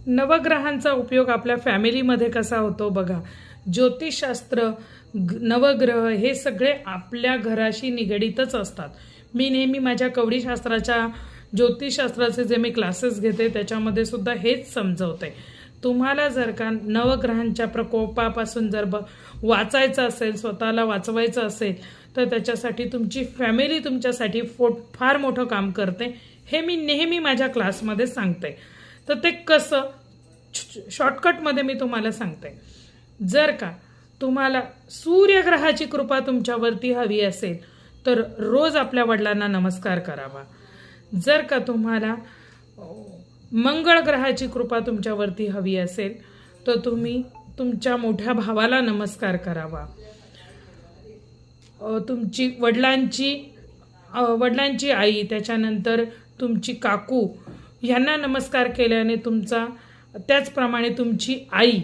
नवग्रहांचा उपयोग आपल्या फॅमिलीमध्ये कसा होतो बघा. ज्योतिषशास्त्र, नवग्रह हे सगळे आपल्या घराशी निगडीतच असतात. मी नेहमी माझ्या कवडीशास्त्राच्या ज्योतिषशास्त्राचे जे मी क्लासेस घेते त्याच्यामध्ये सुद्धा हेच समजवते. तुम्हाला जर का नवग्रहांच्या प्रकोपापासून जर वाचायचं असेल, स्वतःला वाचवायचं असेल, तर त्याच्यासाठी तुमची फॅमिली तुमच्यासाठी फार मोठं काम करते. हे मी नेहमी माझ्या क्लासमध्ये सांगते. तर ते कसं शॉर्टकटमध्ये मी तुम्हाला सांगते. जर का तुम्हाला सूर्यग्रहाची कृपा तुमच्यावरती हवी असेल तर रोज आपल्या वडिलांना नमस्कार करावा. जर का तुम्हाला मंगळ ग्रहाची कृपा तुमच्यावरती हवी असेल तर तुम्ही तुमच्या मोठ्या भावाला नमस्कार करावा. तुमची वडिलांची आई, त्याच्यानंतर तुमची काकू यांना नमस्कार केल्याने तुमचा, त्याचप्रमाणे तुमची आई,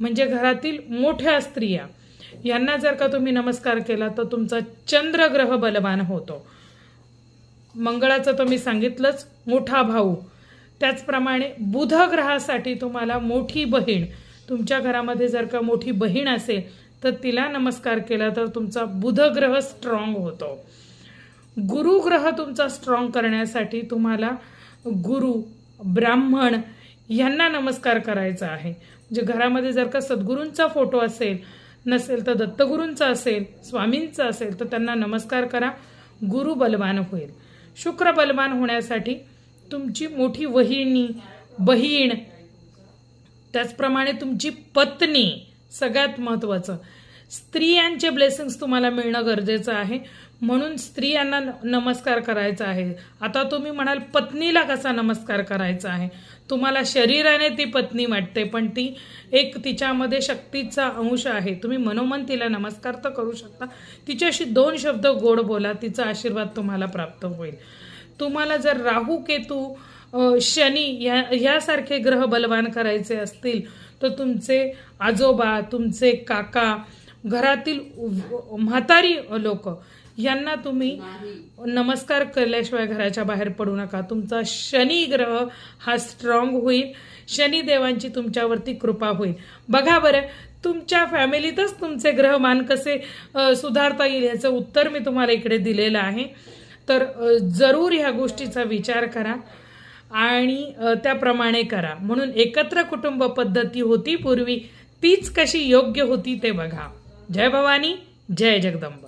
म्हणजे घरातील मोठ्या स्त्रिया यांना जर का तुम्ही नमस्कार केला तर तुमचा चंद्रग्रह बलवान होतो. मंगळाचं तर मी सांगितलंच, मोठा भाऊ. त्याचप्रमाणे बुध ग्रहासाठी तुम्हाला मोठी बहीण, तुमच्या घरामध्ये जर का मोठी बहीण असेल तर तिला नमस्कार केला तर तुमचा बुध ग्रह स्ट्रॉंग होतो. गुरुग्रह तुमचा स्ट्रॉंग करण्यासाठी तुम्हाला गुरु, ब्राह्मण यांना नमस्कार करायचा आहे. म्हणजे घरामध्ये जर का सद्गुरूंचा फोटो असेल, नसेल तर दत्तगुरूंचा असेल, स्वामींचा असेल तर त्यांना नमस्कार करा. गुरु बलवान होईल. शुक्र बलवान होण्यासाठी तुमची मोठी बहीण, त्याचप्रमाणे तुमची पत्नी, सगळ्यात महत्त्वाचं स्त्रियांचे ब्लेसिंग्स तुम्हाला मिळणं गरजेचं आहे. म्हणून स्त्रियांना नमस्कार करायचा आहे. आता तुम्ही म्हणाल पत्नीला कसा नमस्कार करायचा आहे. तुम्हाला शरीराने ती पत्नी वाटते पण ती एक तिच्यामध्ये शक्तीचा अंश आहे. तुम्ही मनोमन तिला नमस्कार तर करू शकता. तिच्याशी 2 शब्द गोड बोला, तिचा आशीर्वाद तुम्हाला प्राप्त होईल. तुम्हाला जर राहू, केतू, शनी यासारखे ग्रह बलवान करायचे असतील तर तुमचे आजोबा, तुमचे काका, घरातील म्हातारी लोक यांना तुम्ही नमस्कार केल्याशिवाय घराच्या बाहेर पडू नका. तुमचा शनी ग्रह हा स्ट्रॉंग होईल. शनिदेवांची तुमच्यावरती कृपा होईल. बघा बरं, तुमच्या फॅमिलीतच तुमचे ग्रहमान कसे सुधारता येईल याचं उत्तर मी तुम्हाला इकडे दिलेलं आहे. तर जरूर ह्या गोष्टीचा विचार करा आणि त्याप्रमाणे करा. म्हणून एकत्र कुटुंब पद्धती होती पूर्वी, तीच कशी योग्य होती ते बघा. जय भवानी, जय जगदंबा.